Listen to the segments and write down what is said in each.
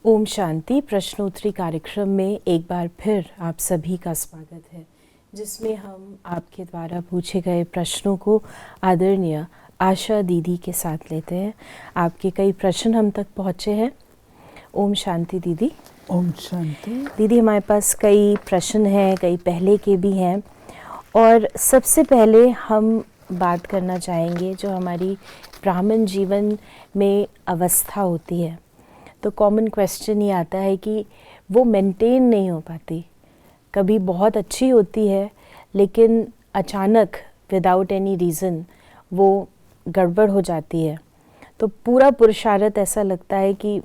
ओम शांति। प्रश्नोत्तरी कार्यक्रम में एक बार फिर आप सभी का स्वागत है, जिसमें हम आपके द्वारा पूछे गए प्रश्नों को आदरणीय आशा दीदी के साथ लेते हैं। आपके कई प्रश्न हम तक पहुँचे हैं। ओम शांति दीदी। ओम शांति दीदी, हमारे पास कई प्रश्न हैं, कई पहले के भी हैं, और सबसे पहले हम बात करना चाहेंगे जो हमारी ब्राह्मण जीवन में अवस्था होती है। तो कॉमन क्वेश्चन ये आता है कि वो मेंटेन नहीं हो पाती, कभी बहुत अच्छी होती है लेकिन अचानक विदाउट एनी रीज़न वो गड़बड़ हो जाती है। तो पूरा पुरुषार्थ ऐसा लगता है कि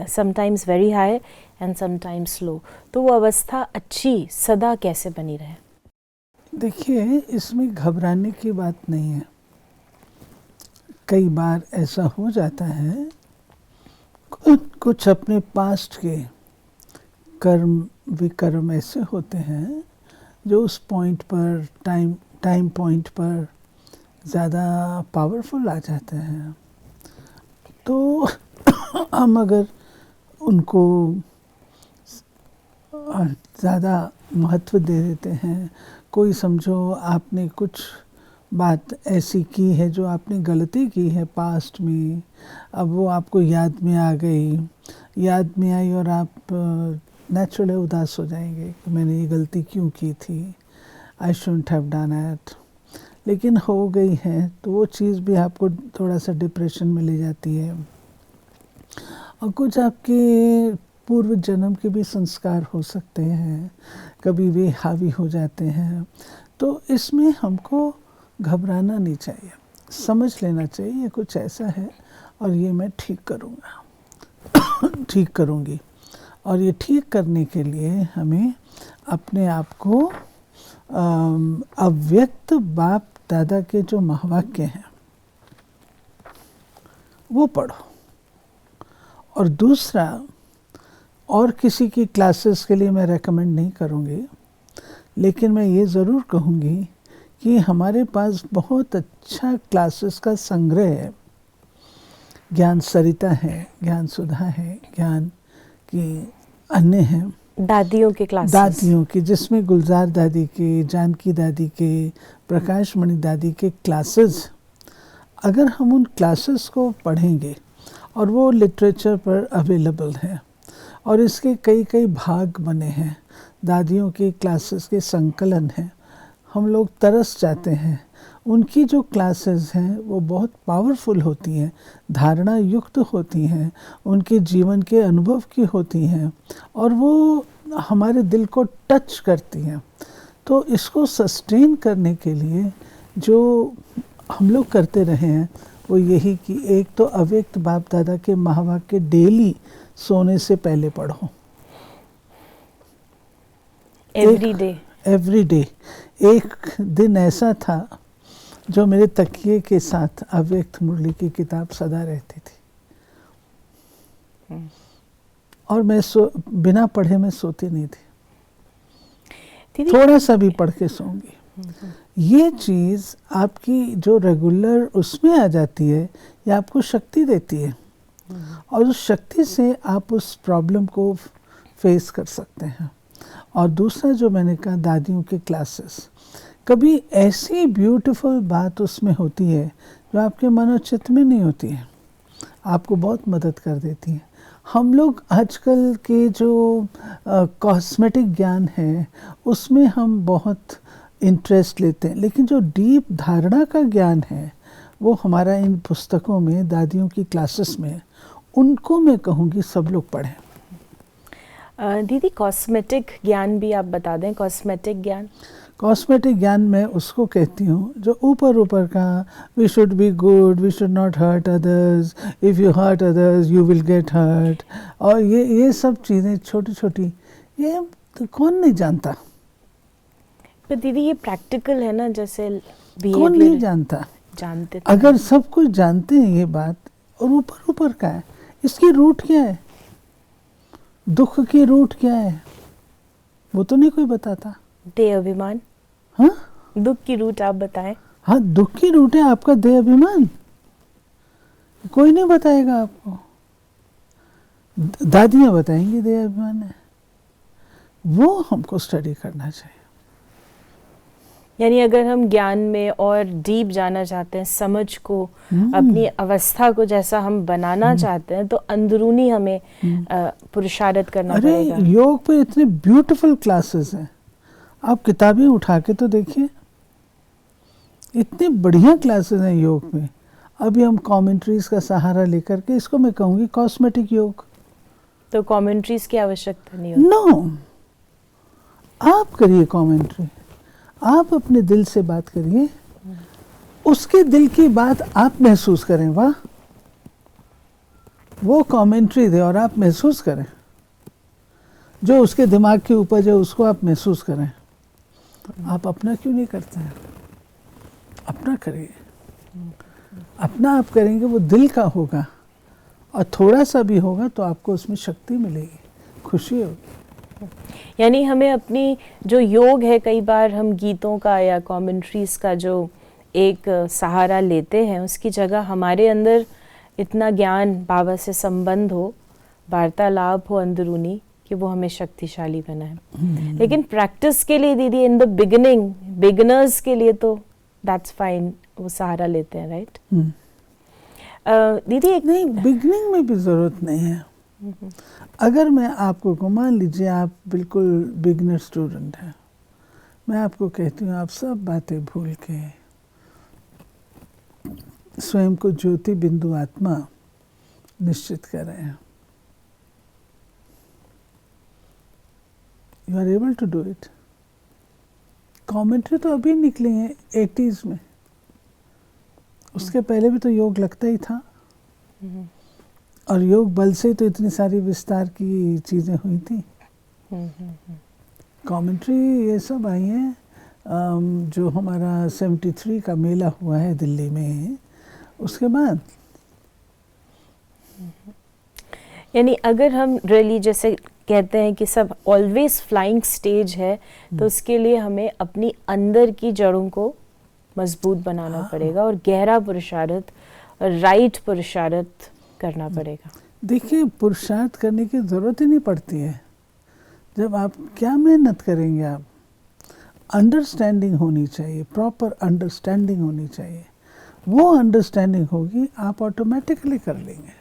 sometimes very high and sometimes low. तो वो अवस्था अच्छी सदा कैसे बनी रहे? देखिए, इसमें घबराने की बात नहीं है। कई बार ऐसा हो जाता है, कुछ अपने पास्ट के कर्म विकर्म ऐसे होते हैं जो उस पॉइंट पर टाइम पॉइंट पर ज़्यादा पावरफुल आ जाते हैं। तो हम अगर उनको ज़्यादा महत्व दे देते हैं, कोई समझो आपने कुछ बात ऐसी की है जो आपने गलती की है पास्ट में, अब वो आपको याद में आ आई और आप नेचुरली उदास हो जाएंगे कि मैंने ये गलती क्यों की थी, I shouldn't have done it. लेकिन हो गई है तो वो चीज़ भी आपको थोड़ा सा डिप्रेशन में ले जाती है। और कुछ आपके पूर्व जन्म के भी संस्कार हो सकते हैं, कभी वे हावी हो जाते हैं। तो इसमें हमको घबराना नहीं चाहिए, समझ लेना चाहिए ये कुछ ऐसा है और ये मैं ठीक करूँगा ठीक करूँगी। और ये ठीक करने के लिए हमें अपने आप को अव्यक्त बाप दादा के जो महावाक्य हैं वो पढ़ो। और दूसरा, और किसी की क्लासेस के लिए मैं रेकमेंड नहीं करूँगी, लेकिन मैं ये ज़रूर कहूँगी कि हमारे पास बहुत अच्छा क्लासेस का संग्रह है। ज्ञान सरिता है, ज्ञान सुधा है, ज्ञान की अन्य हैं, दादियों के क्लासेस, दादियों की, जिसमें गुलजार दादी के, जानकी दादी के, प्रकाश मणि दादी के क्लासेस, अगर हम उन क्लासेस को पढ़ेंगे, और वो लिटरेचर पर अवेलेबल है और इसके कई कई भाग बने हैं, दादियों के क्लासेस के संकलन हैं, हम लोग तरस जाते हैं। उनकी जो क्लासेस हैं वो बहुत पावरफुल होती हैं, धारणा युक्त होती हैं, उनके जीवन के अनुभव की होती हैं और वो हमारे दिल को टच करती हैं। तो इसको सस्टेन करने के लिए जो हम लोग करते रहे हैं वो यही कि एक तो अव्यक्त बाप दादा के महावाक्य डेली सोने से पहले पढ़ो, एवरी डे। एक दिन ऐसा था जो मेरे तकिए के साथ अव्यक्त मुरली की किताब सदा रहती थी और मैं बिना पढ़े मैं सोती नहीं थी, थोड़ा सा भी पढ़ के सोऊंगी। ये चीज़ आपकी जो रेगुलर उसमें आ जाती है, ये आपको शक्ति देती है और उस शक्ति से आप उस प्रॉब्लम को फेस कर सकते हैं। और दूसरा जो मैंने कहा, दादियों के क्लासेस, कभी ऐसी ब्यूटीफुल बात उसमें होती है जो आपके मनोचित्त में नहीं होती है, आपको बहुत मदद कर देती है। हम लोग आजकल के जो कॉस्मेटिक ज्ञान है उसमें हम बहुत इंटरेस्ट लेते हैं, लेकिन जो डीप धारणा का ज्ञान है वो हमारा इन पुस्तकों में, दादियों की क्लासेस में, उनको मैं कहूँगी सब लोग पढ़ें। दीदी, कॉस्मेटिक ज्ञान भी आप बता दें। कॉस्मेटिक ज्ञान मैं उसको कहती हूँ जो ऊपर ऊपर का, we should be good, we should not hurt others, if you hurt others you will get hurt, और ये सब चीज़ें छोटी छोटी, ये तो कौन नहीं जानता। पर दीदी ये प्रैक्टिकल है ना, जैसे कौन नहीं जानता, जानते अगर सब कुछ जानते हैं ये बात, और ऊपर ऊपर का है, इसकी रूट क्या है, दुख की रूट क्या है, वो तो नहीं कोई बताता। देह अभिमान। हाँ, दुख की रूट आप बताएं। हाँ, दुख की रूट है आपका देह अभिमान, कोई नहीं बताएगा आपको। दादियाँ बताएंगी देहाभिमान है, वो हमको स्टडी करना चाहिए। यानी अगर हम ज्ञान में और डीप जाना चाहते हैं, समझ को, अपनी अवस्था को जैसा हम बनाना चाहते हैं, तो अंदरूनी हमें पुरुषार्थ करना पड़ेगा। अरे योग पे इतने ब्यूटीफुल क्लासेस हैं, आप किताबें उठा के तो देखिए, इतने बढ़िया क्लासेस हैं योग में। अभी हम कमेंट्रीज का सहारा लेकर के, इसको मैं कहूँगी कॉस्मेटिक योग। तो कमेंट्रीज की आवश्यकता नहीं होती। नो, आप करिए कमेंट्री, आप अपने दिल से बात करिए, उसके दिल की बात आप महसूस करें। वाह, वो कमेंट्री दे और आप महसूस करें, जो उसके दिमाग की उपज है उसको आप महसूस करें। आप अपना क्यों नहीं करते हैं? अपना करिए, अपना आप करेंगे वो दिल का होगा, और थोड़ा सा भी होगा तो आपको उसमें शक्ति मिलेगी, खुशी होगी। यानी हमें अपनी जो योग है, कई बार हम गीतों का या कमेंट्रीज का जो एक सहारा लेते हैं, उसकी जगह हमारे अंदर इतना ज्ञान, बाबा से संबंध हो, वार्तालाप हो अंदरूनी, कि वो हमें शक्तिशाली बनाए। लेकिन प्रैक्टिस के लिए दीदी, इन द बिगिनिंग, बिगिनर्स के लिए तो दैट्स फाइन, वो सहारा लेते हैं, राइट? दीदी एक नहीं, बिगनिंग में भी ज़रूरत नहीं है। अगर मैं आपको को, मान लीजिए आप बिल्कुल बिगनर स्टूडेंट हैं, मैं आपको कहती हूँ आप सब बातें भूल के स्वयं को ज्योति बिंदु आत्मा निश्चित करें। You are able to do it. Commentary तो अभी निकली है 80s में, उसके पहले भी तो योग लगता ही था, और योग बल से तो इतनी सारी विस्तार की चीज़ें हुई थी। कमेंट्री ये सब आई हैं जो हमारा 73 का मेला हुआ है दिल्ली में, उसके बाद। यानी अगर हम रियली जैसे कहते हैं कि सब ऑलवेज फ्लाइंग स्टेज है, तो उसके लिए हमें अपनी अंदर की जड़ों को मजबूत बनाना पड़ेगा, और गहरा पुरुषार्थ, राइट पुरुषार्थ करना पड़ेगा। देखिए, पुरुषार्थ करने की ज़रूरत ही नहीं पड़ती है। जब आप क्या मेहनत करेंगे, आप अंडरस्टैंडिंग होनी चाहिए, प्रॉपर अंडरस्टैंडिंग होनी चाहिए। वो अंडरस्टैंडिंग होगी, आप ऑटोमेटिकली कर लेंगे।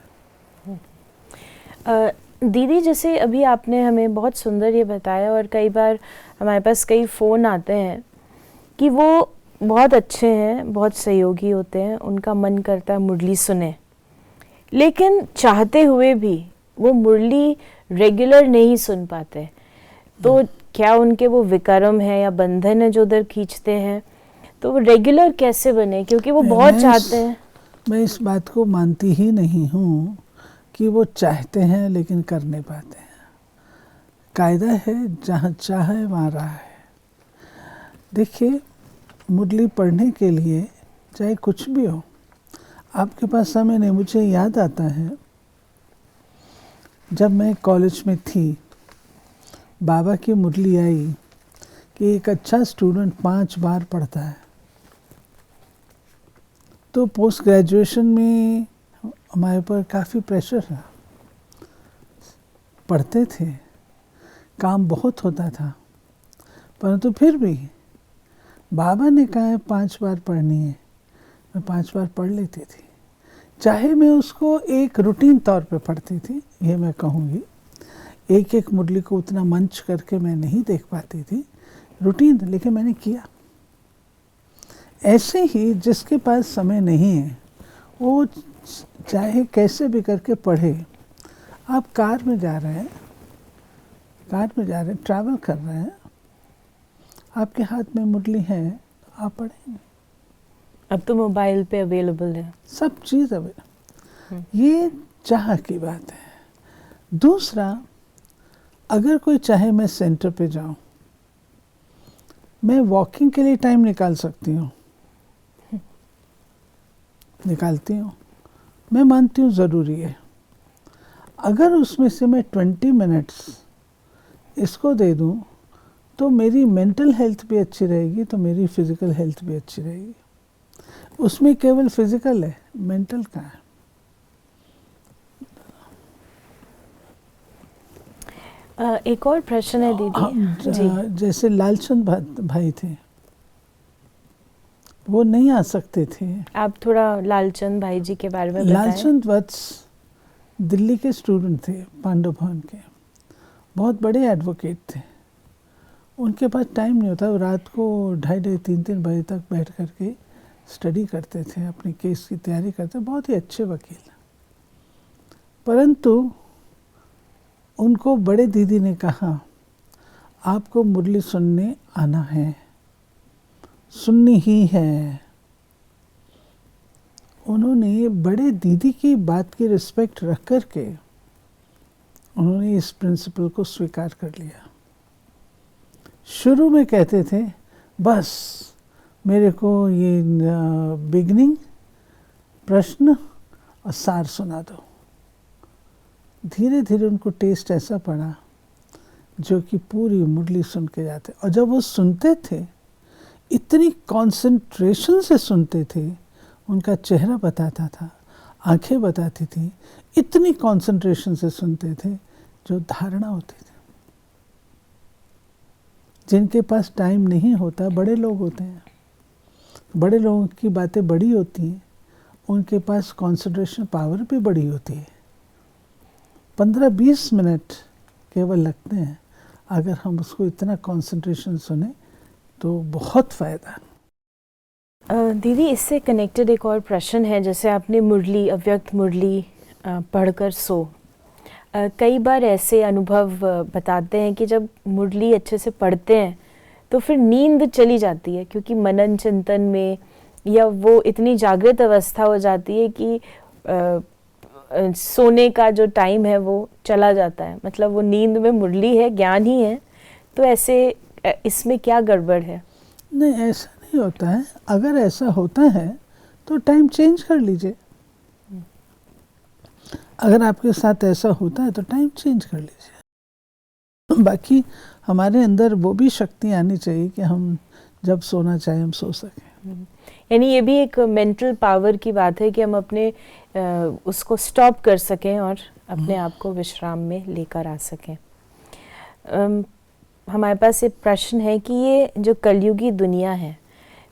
दीदी जैसे अभी आपने हमें बहुत सुंदर ये बताया, और कई बार हमारे पास कई फ़ोन आते हैं कि वो बहुत अच्छे हैं, बहुत सहयोगी होते हैं, उनका मन करता है मुरली सुने, लेकिन चाहते हुए भी वो मुरली रेगुलर नहीं सुन पाते। तो क्या उनके वो विक्रम है या बंधन है जो उधर खींचते हैं? तो वो रेगुलर कैसे बने, क्योंकि वो बहुत चाहते हैं। मैं इस बात को मानती ही नहीं हूँ कि वो चाहते हैं लेकिन कर नहीं पाते हैं। कायदा है, जहाँ चाहे वहाँ राह है। देखिए, मुरली पढ़ने के लिए चाहे कुछ भी हो, आपके पास समय नहीं। मुझे याद आता है जब मैं कॉलेज में थी, बाबा की मुरली आई कि एक अच्छा स्टूडेंट 5 बार पढ़ता है। तो पोस्ट ग्रेजुएशन में हमारे ऊपर काफ़ी प्रेशर था, पढ़ते थे, काम बहुत होता था, परंतु फिर भी बाबा ने कहा है 5 बार पढ़नी है, मैं 5 बार पढ़ लेती थी। चाहे मैं उसको एक रूटीन तौर पे पढ़ती थी, ये मैं कहूँगी, एक एक मुरली को उतना मंच करके मैं नहीं देख पाती थी, रूटीन, लेकिन मैंने किया। ऐसे ही जिसके पास समय नहीं है, वो चाहे कैसे भी करके पढ़े। आप कार में जा रहे हैं, ट्रैवल कर रहे हैं, आपके हाथ में मुरली है, आप पढ़ेंगे। अब तो मोबाइल पे अवेलेबल है, सब चीज़ अवेलेबल। ये चाह की बात है। दूसरा, अगर कोई चाहे मैं सेंटर पे जाऊं, मैं वॉकिंग के लिए टाइम निकाल सकती हूँ, निकालती हूँ, मैं मानती हूँ ज़रूरी है। अगर उसमें से मैं 20 मिनट्स इसको दे दूँ तो मेरी मेंटल हेल्थ भी अच्छी रहेगी, तो मेरी फिज़िकल हेल्थ भी अच्छी रहेगी। उसमें केवल फिज़िकल है, मेंटल का है। एक और प्रश्न है दीदी जी। जैसे लालचंद भाई थे, वो नहीं आ सकते थे। आप थोड़ा लालचंद भाई जी के बारे में बताएं। लालचंद वत्स दिल्ली के स्टूडेंट थे, पांडव भवन के, बहुत बड़े एडवोकेट थे। उनके पास टाइम नहीं होता, वो रात को 2:30-3 बजे तक बैठ करके स्टडी करते थे, अपने केस की तैयारी करते, बहुत ही अच्छे वकील। परंतु उनको बड़े दीदी ने कहा, आपको मुरली सुनने आना है, सुननी ही है। उन्होंने बड़े दीदी की बात की रिस्पेक्ट रख कर के उन्होंने इस प्रिंसिपल को स्वीकार कर लिया। शुरू में कहते थे बस मेरे को ये बिगनिंग, प्रश्न और सार सुना दो। धीरे धीरे उनको टेस्ट ऐसा पड़ा जो कि पूरी मुरली सुन के जाते, और जब वो सुनते थे इतनी कंसंट्रेशन से सुनते थे, उनका चेहरा बताता था, आंखें बताती थी, इतनी कंसंट्रेशन से सुनते थे जो धारणा होती थी। जिनके पास टाइम नहीं होता, बड़े लोग होते हैं, बड़े लोगों की बातें बड़ी होती हैं, उनके पास कंसंट्रेशन पावर भी बड़ी होती है। 15-20 मिनट केवल लगते हैं, अगर हम उसको इतना कंसंट्रेशन सुने तो बहुत फ़ायदा। दीदी इससे कनेक्टेड एक और प्रश्न है, जैसे आपने मुरली, अव्यक्त मुरली पढ़कर सो, कई बार ऐसे अनुभव बताते हैं कि जब मुरली अच्छे से पढ़ते हैं तो फिर नींद चली जाती है, क्योंकि मनन चिंतन में या वो इतनी जागृत अवस्था हो जाती है कि सोने का जो टाइम है वो चला जाता है, मतलब वो नींद में मुरली है, ज्ञान ही है। तो ऐसे इसमें क्या गड़बड़ है? नहीं, ऐसा नहीं होता है। अगर ऐसा होता है तो टाइम चेंज कर लीजिए। अगर आपके साथ ऐसा होता है तो टाइम चेंज कर लीजिए। बाकी हमारे अंदर वो भी शक्ति आनी चाहिए कि हम जब सोना चाहे हम सो सकें। यानी ये भी एक मेंटल पावर की बात है कि हम अपने उसको स्टॉप कर सकें और अपने आप को विश्राम में लेकर आ सकें। हमारे पास एक प्रश्न है कि ये जो कलयुगी दुनिया है,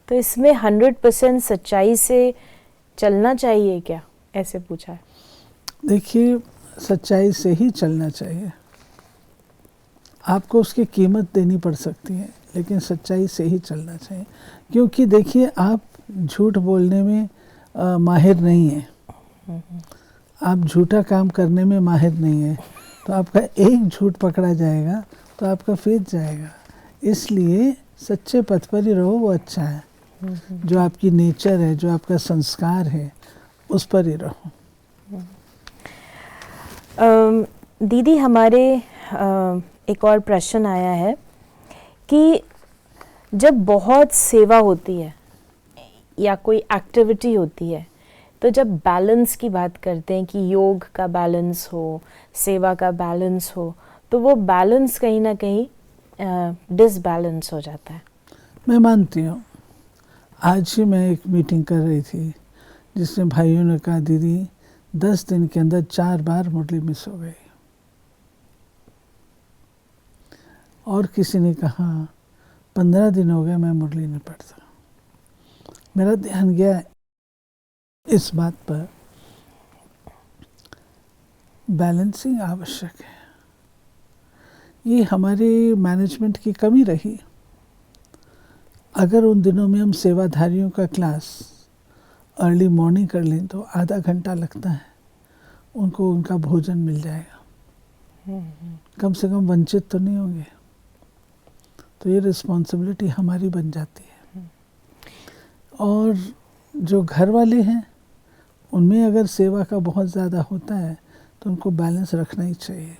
तो इसमें 100% सच्चाई से चलना चाहिए क्या? ऐसे पूछा है। देखिए, सच्चाई से ही चलना चाहिए। आपको उसकी कीमत देनी पड़ सकती है, लेकिन सच्चाई से ही चलना चाहिए। क्योंकि देखिए, आप झूठ बोलने में माहिर नहीं हैं, आप झूठा काम करने में माहिर नहीं है, तो आपका एक झूठ पकड़ा जाएगा तो आपका फेंच जाएगा। इसलिए सच्चे पथ पर ही रहो, वो अच्छा है। जो आपकी नेचर है, जो आपका संस्कार है, उस पर ही रहो। दीदी हमारे एक और प्रश्न आया है कि जब बहुत सेवा होती है या कोई एक्टिविटी होती है, तो जब बैलेंस की बात करते हैं कि योग का बैलेंस हो, सेवा का बैलेंस हो, तो वो बैलेंस कहीं ना कहीं डिसबैलेंस हो जाता है। मैं मानती हूँ। आज ही मैं एक मीटिंग कर रही थी जिसमें भाइयों ने कहा, दीदी 10 दिन के अंदर 4 बार मुरली मिस हो गई। और किसी ने कहा 15 दिन हो गए मैं मुरली नहीं पढ़ता। मेरा ध्यान गया इस बात पर, बैलेंसिंग आवश्यक है। ये हमारे मैनेजमेंट की कमी रही। अगर उन दिनों में हम सेवाधारियों का क्लास अर्ली मॉर्निंग कर लें तो आधा घंटा लगता है, उनको उनका भोजन मिल जाएगा, कम से कम वंचित तो नहीं होंगे। तो ये रिस्पॉन्सिबिलिटी हमारी बन जाती है। और जो घर वाले हैं उनमें अगर सेवा का बहुत ज़्यादा होता है तो उनको बैलेंस रखना ही चाहिए।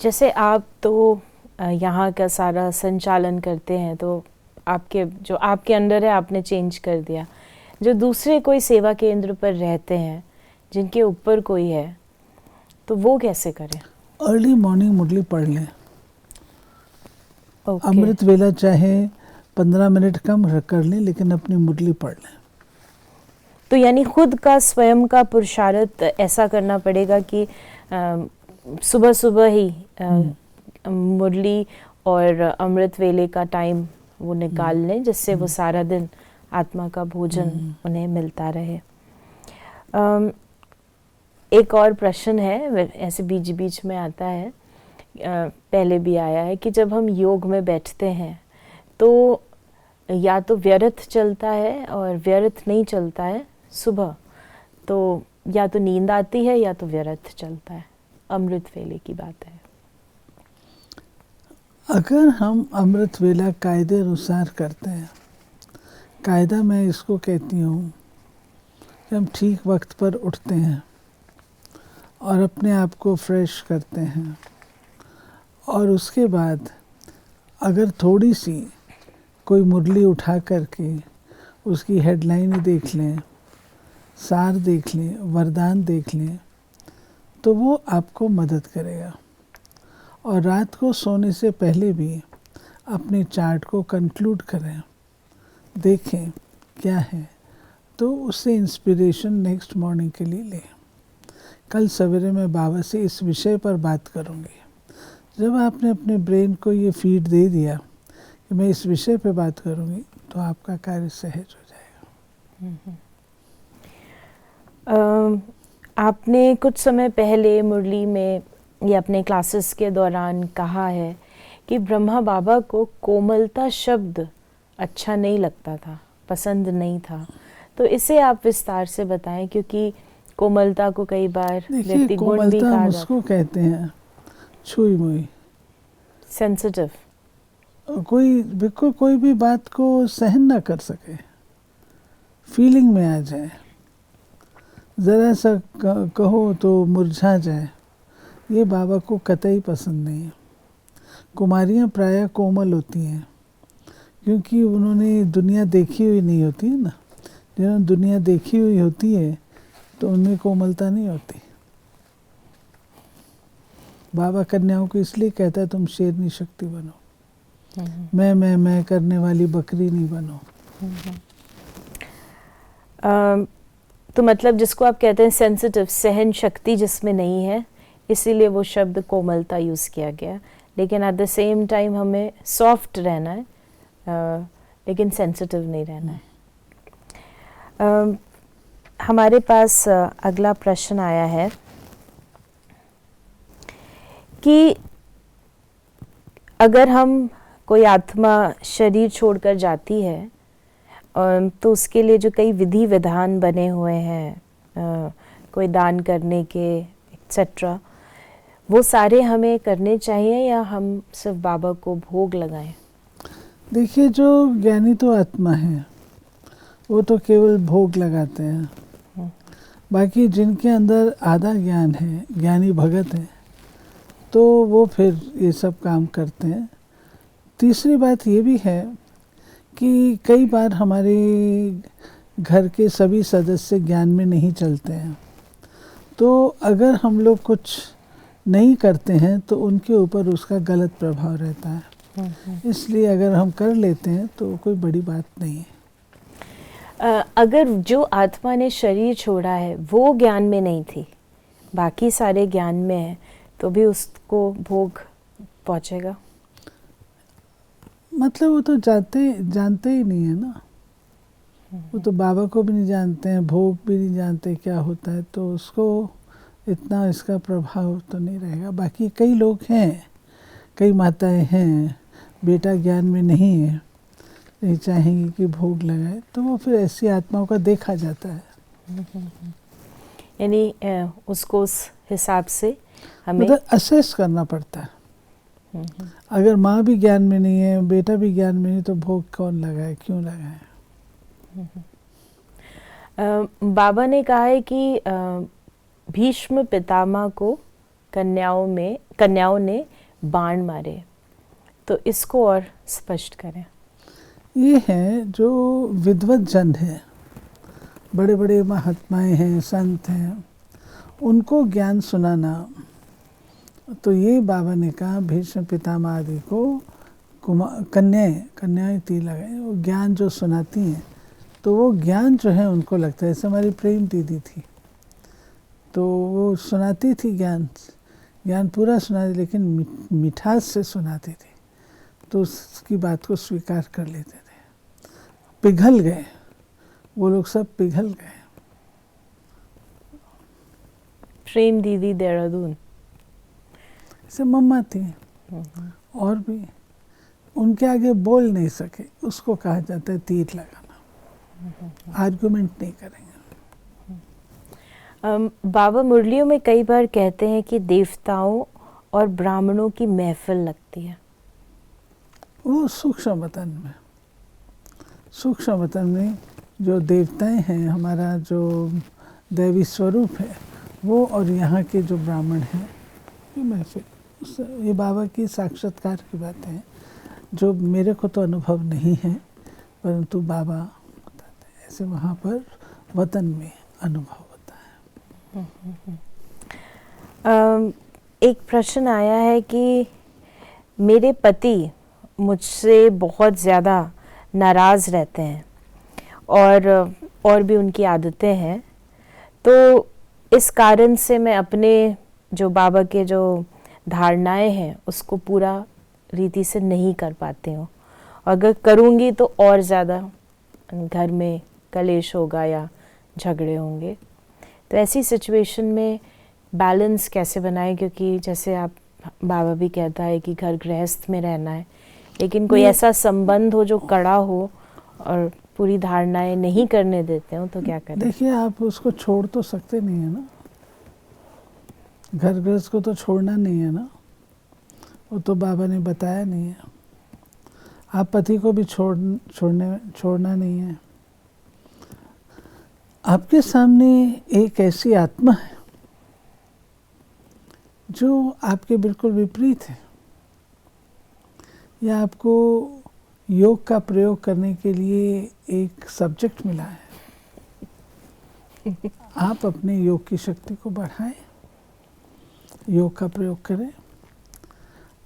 जैसे आप तो यहाँ का सारा संचालन करते हैं, तो जो आपके अंडर है आपने चेंज कर दिया। जो दूसरे कोई सेवा केंद्र पर रहते हैं, जिनके ऊपर कोई है, तो वो कैसे करें? अर्ली मॉर्निंग मुरली पढ़ लें। अमृत वेला चाहे 15 मिनट कम कर लें, लेकिन अपनी मुरली पढ़ लें। तो यानी खुद का स्वयं का पुरुषार्थ ऐसा करना पड़ेगा कि सुबह सुबह ही मुरली और अमृत वेले का टाइम वो निकाल लें, जिससे वो सारा दिन आत्मा का भोजन उन्हें मिलता रहे। एक और प्रश्न है, ऐसे बीच बीच में आता है, पहले भी आया है कि जब हम योग में बैठते हैं तो या तो व्यर्थ चलता है और व्यर्थ नहीं चलता है सुबह, तो या तो नींद आती है या तो व्यर्थ चलता है। अमृत वेले की बात है। अगर हम अमृत वेला कायदे अनुसार करते हैं, कायदा मैं इसको कहती हूँ कि हम ठीक वक्त पर उठते हैं और अपने आप को फ्रेश करते हैं, और उसके बाद अगर थोड़ी सी कोई मुरली उठा करके उसकी हेडलाइन देख लें, सार देख लें, वरदान देख लें, तो वो आपको मदद करेगा। और रात को सोने से पहले भी अपने चार्ट को कंक्लूड करें, देखें क्या है, तो उससे इंस्पिरेशन नेक्स्ट मॉर्निंग के लिए लें। कल सवेरे मैं बाबा से इस विषय पर बात करूंगी। जब आपने अपने ब्रेन को ये फीड दे दिया कि मैं इस विषय पर बात करूंगी, तो आपका कार्य सहज हो जाएगा। आपने कुछ समय पहले मुरली में या अपने क्लासेस के दौरान कहा है कि ब्रह्मा बाबा को कोमलता शब्द अच्छा नहीं लगता था, पसंद नहीं था, तो इसे आप विस्तार से बताएं, क्योंकि कोमलता को कई बार व्यक्ति गुण भी कहा जाता है। उसको कहते हैं छुई मुई, सेंसिटिव, कोई बिल्कुल कोई भी बात को सहन ना कर सके, फीलिंग में आ जाए, ज़रा सा कहो तो मुरझा जाए, ये बाबा को कतई पसंद नहीं है। कुमारियाँ प्रायः कोमल होती हैं, क्योंकि उन्होंने दुनिया देखी हुई नहीं होती है ना। जिन्होंने दुनिया देखी हुई होती है तो उनमें कोमलता नहीं होती। बाबा कन्याओं को इसलिए कहता है तुम शेरनी शक्ति बनो, मैं करने वाली बकरी नहीं बनो। तो मतलब जिसको आप कहते हैं सेंसिटिव, सहन शक्ति जिसमें नहीं है, इसीलिए वो शब्द कोमलता यूज़ किया गया। लेकिन एट द सेम टाइम हमें सॉफ्ट रहना है, लेकिन सेंसिटिव नहीं रहना है। हमारे पास अगला प्रश्न आया है कि अगर हम कोई आत्मा शरीर छोड़कर जाती है तो उसके लिए जो कई विधि विधान बने हुए हैं, कोई दान करने के एक्सेट्रा, वो सारे हमें करने चाहिए या हम सिर्फ बाबा को भोग लगाएं? देखिए, जो ज्ञानी तो आत्मा है वो तो केवल भोग लगाते हैं। बाकी जिनके अंदर आधा ज्ञान है, ज्ञानी भगत है, तो वो फिर ये सब काम करते हैं। तीसरी बात ये भी है कि कई बार हमारे घर के सभी सदस्य ज्ञान में नहीं चलते हैं, तो अगर हम लोग कुछ नहीं करते हैं तो उनके ऊपर उसका गलत प्रभाव रहता है। इसलिए अगर हम कर लेते हैं तो कोई बड़ी बात नहीं है। अगर जो आत्मा ने शरीर छोड़ा है वो ज्ञान में नहीं थी, बाकी सारे ज्ञान में है, तो भी उसको भोग पहुंचेगा? मतलब वो तो जानते ही नहीं है ना। वो तो बाबा को भी नहीं जानते हैं, भोग भी नहीं जानते क्या होता है, तो उसको इतना इसका प्रभाव तो नहीं रहेगा। बाकी कई लोग हैं, कई माताएं हैं, बेटा ज्ञान में नहीं है, नहीं चाहेंगी कि भोग लगाए, तो वो फिर ऐसी आत्माओं का देखा जाता है। यानी उसको उस हिसाब से हमें मतलब असेस करना पड़ता है। अगर माँ भी ज्ञान में नहीं है, बेटा भी ज्ञान में नहीं, तो भोग कौन लगाए, क्यों लगाए? बाबा ने कहा है कि भीष्म पितामह को कन्याओं ने बाण मारे, तो इसको और स्पष्ट करें। ये है जो विद्वत जन है, बड़े बड़े महात्माएं हैं, संत हैं, उनको ज्ञान सुनाना, तो ये बाबा ने कहा भीष्म पितामह आदि को कन्याएं तीर लगाए, वो ज्ञान जो सुनाती हैं, तो वो ज्ञान जो है उनको लगता है। जैसे हमारी प्रेम दीदी थी, तो वो सुनाती थी ज्ञान ज्ञान पूरा सुनाते लेकिन मिठास से सुनाते थे, तो उसकी बात को स्वीकार कर लेते थे। पिघल गए वो लोग, सब पिघल गए। प्रेम दीदी देहरादून, जैसे मम्मा थी और भी, उनके आगे बोल नहीं सके, उसको कहा जाता है तीर लगाना। आर्गुमेंट नहीं करेंगे। बाबा मुरलियों में कई बार कहते हैं कि देवताओं और ब्राह्मणों की महफिल लगती है। वो सूक्ष्म वतन में जो देवताएं हैं, हमारा जो दैवी स्वरूप है वो, और यहाँ के जो ब्राह्मण हैं, ये महफिल, ये बाबा की साक्षात्कार की बातें हैं जो मेरे को तो अनुभव नहीं है, परंतु बाबा बताते हैं ऐसे वहाँ पर वतन में अनुभव होता है। एक प्रश्न आया है कि मेरे पति मुझसे बहुत ज़्यादा नाराज़ रहते हैं और भी उनकी आदतें हैं, तो इस कारण से मैं अपने जो बाबा के जो धारणाएं हैं उसको पूरा रीति से नहीं कर पाती हूँ। अगर करूँगी तो और ज़्यादा घर में कलेश होगा या झगड़े होंगे। तो ऐसी सिचुएशन में बैलेंस कैसे बनाएं, क्योंकि जैसे आप बाबा भी कहता है कि घर गृहस्थ में रहना है, लेकिन कोई ऐसा संबंध हो जो कड़ा हो और पूरी धारणाएं नहीं करने देते हो, तो क्या करें? देखिए, आप उसको छोड़ तो सकते नहीं है ना, घर गृहस्थ को तो छोड़ना नहीं है ना, वो तो बाबा ने बताया नहीं है। आप पति को भी छोड़ना नहीं है। आपके सामने एक ऐसी आत्मा है जो आपके बिल्कुल विपरीत है, या आपको योग का प्रयोग करने के लिए एक सब्जेक्ट मिला है। आप अपने योग की शक्ति को बढ़ाएं, योग का प्रयोग करें।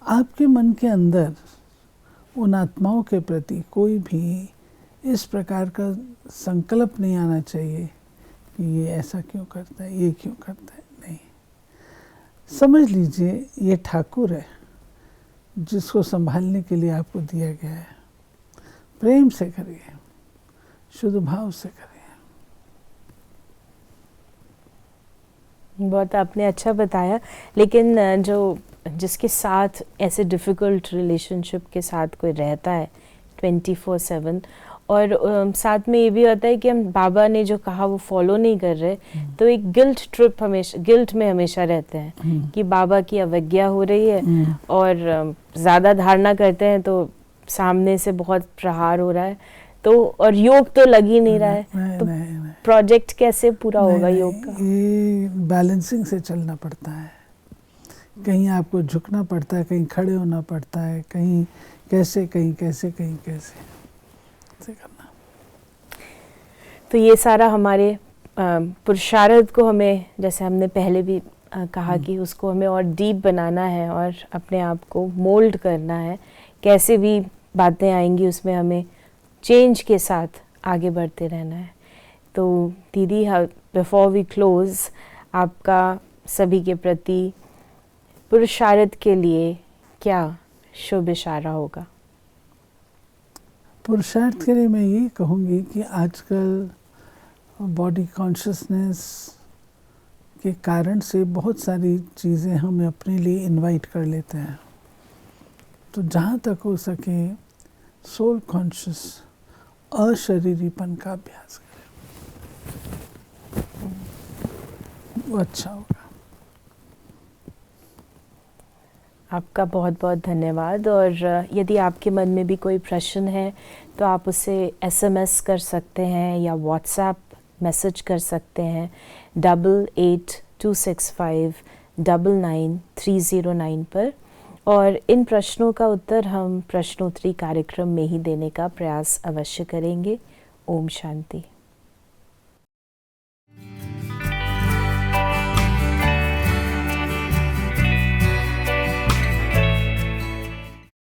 आपके मन के अंदर उन आत्माओं के प्रति कोई भी इस प्रकार का संकल्प नहीं आना चाहिए कि ये ऐसा क्यों करता है, ये क्यों करता है। नहीं, समझ लीजिए ये ठाकुर है जिसको संभालने के लिए आपको दिया गया है। प्रेम से करिए, शुद्ध भाव से करिए। बहुत आपने अच्छा बताया, लेकिन जिसके साथ ऐसे डिफ़िकल्ट रिलेशनशिप के साथ कोई रहता है 24/7, और साथ में ये भी होता है कि हम बाबा ने जो कहा वो फॉलो नहीं कर रहे, तो एक गिल्ट में हमेशा रहते हैं कि बाबा की अवज्ञा हो रही है, और ज़्यादा धारणा करते हैं तो सामने से बहुत प्रहार हो रहा है, तो और योग तो लग ही नहीं रहा है। तो प्रोजेक्ट कैसे पूरा होगा योग का? ये बैलेंसिंग से चलना पड़ता है। कहीं आपको झुकना पड़ता है, कहीं खड़े होना पड़ता है, कहीं कैसे, कहीं कैसे, कहीं कैसे करना। तो ये सारा हमारे पुरुषार्थ को हमें, जैसे हमने पहले भी कहा कि उसको हमें और डीप बनाना है और अपने आप को मोल्ड करना है। कैसे भी बातें आएंगी उसमें हमें चेंज के साथ आगे बढ़ते रहना है। तो दीदी, बिफोर वी क्लोज, आपका सभी के प्रति पुरुषार्थ के लिए क्या शुभ इशारा होगा? पुरुषार्थ के लिए मैं ये कहूँगी कि आजकल बॉडी कॉन्शियसनेस के कारण से बहुत सारी चीज़ें हम अपने लिए इनवाइट कर लेते हैं। तो जहाँ तक हो सके सोल कॉन्शियस अशरीरीपन का अभ्यास करें, वो अच्छा होगा। आपका बहुत बहुत धन्यवाद। और यदि आपके मन में भी कोई प्रश्न है तो आप उसे SMS कर सकते हैं या WhatsApp मैसेज कर सकते हैं 8826599309 पर, और इन प्रश्नों का उत्तर हम प्रश्नोत्तरी कार्यक्रम में ही देने का प्रयास अवश्य करेंगे। ओम शांति।